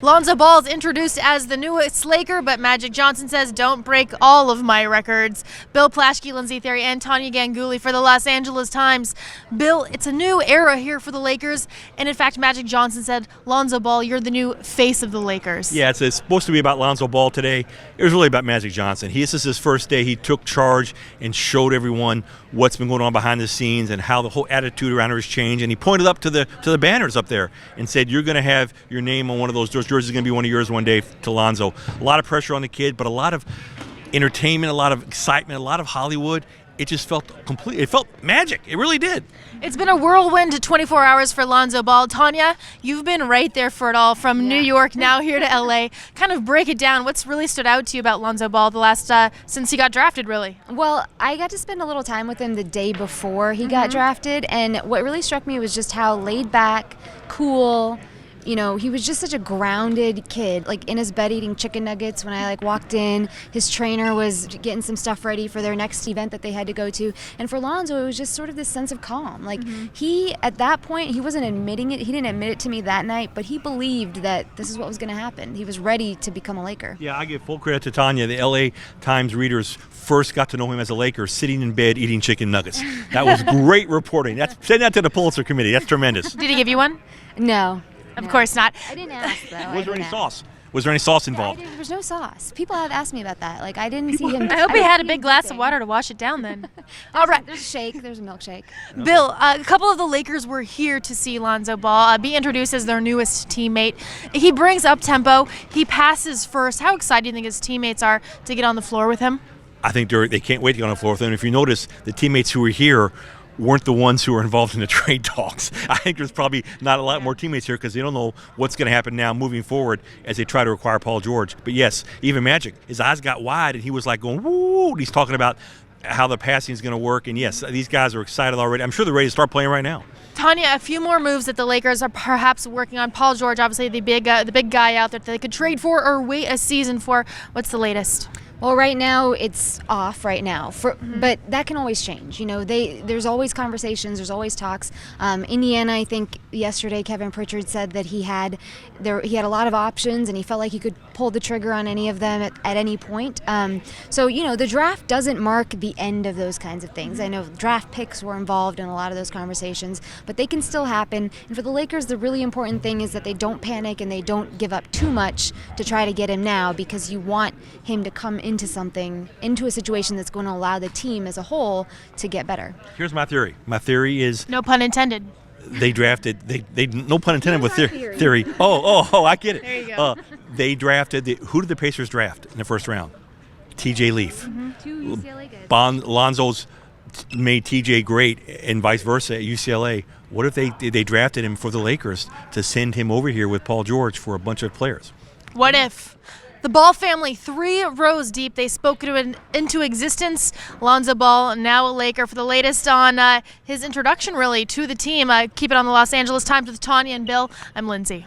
Lonzo Ball is introduced as the newest Laker, but Magic Johnson says, don't break all of my records. Bill Plaschke, Lindsay Theory, and Tanya Ganguly for the Los Angeles Times. Bill, it's a new era here for the Lakers, and in fact, Magic Johnson said, Lonzo Ball, you're the new face of the Lakers. Yeah, it's supposed to be about Lonzo Ball today. It was really about Magic Johnson. This is his first day. He took charge and showed everyone what's been going on behind the scenes and how the whole attitude around her has changed. And he pointed up to the banners up there and said, you're going to have your name on one of those doors. Yours is going to be one of yours one day to Lonzo. A lot of pressure on the kid, but a lot of entertainment, a lot of excitement, a lot of Hollywood. It just felt complete. It felt magic. It really did. It's been a whirlwind 24 hours for Lonzo Ball. Tanya, you've been right there for it all, from New York now here to LA. Kind of break it down. What's really stood out to you about Lonzo Ball the last since he got drafted, really? Well, I got to spend a little time with him the day before he got drafted, and what really struck me was just how laid back, cool. You know, he was just such a grounded kid, like in his bed eating chicken nuggets when I walked in. His trainer was getting some stuff ready for their next event that they had to go to. And for Lonzo, it was just sort of this sense of calm. He, at that point, he wasn't admitting it. He didn't admit it to me that night, but he believed that this is what was going to happen. He was ready to become a Laker. Yeah, I give full credit to Tanya. The LA Times readers first got to know him as a Laker sitting in bed eating chicken nuggets. That was great reporting. Send that to the Pulitzer Committee. That's tremendous. Did he give you one? No. Of course not. I didn't ask, though. Was there any sauce? Was there any sauce involved? There was no sauce. People have asked me about that. I didn't see him. I hope he had a big glass of water to wash it down then. All right. There's a shake. There's a milkshake. Bill, a couple of the Lakers were here to see Lonzo Ball be introduced as their newest teammate. He brings up tempo. He passes first. How excited do you think his teammates are to get on the floor with him? I think they can't wait to get on the floor with him. If you notice, the teammates who were here weren't the ones who were involved in the trade talks. I think there's probably not a lot more teammates here because they don't know what's going to happen now moving forward as they try to acquire Paul George. But yes, even Magic, his eyes got wide and he was like going, woo! He's talking about how the passing is going to work. And yes, these guys are excited already. I'm sure they're ready to start playing right now. Tanya, a few more moves that the Lakers are perhaps working on. Paul George, obviously the big guy out there that they could trade for or wait a season for. What's the latest? Well, right now it's off right now, but that can always change. You know, there's always conversations, there's always talks. Indiana, I think yesterday Kevin Pritchard said that he had a lot of options and he felt like he could pull the trigger on any of them at any point. So, you know, the draft doesn't mark the end of those kinds of things. I know draft picks were involved in a lot of those conversations, but they can still happen. And for the Lakers, the really important thing is that they don't panic and they don't give up too much to try to get him now, because you want him to come into a situation that's going to allow the team as a whole to get better. Here's my theory. My theory is, no pun intended, they drafted, they no pun intended with theory. Oh, I get it. There you go. They drafted, who did the Pacers draft in the first round? TJ Leaf. Two UCLA guys. Lonzo's made TJ great and vice versa at UCLA. What if they drafted him for the Lakers to send him over here with Paul George for a bunch of players? What if? The Ball family, 3 rows deep, they spoke into existence. Lonzo Ball, now a Laker. For the latest on his introduction, really, to the team, keep it on the Los Angeles Times with Tanya and Bill. I'm Lindsay.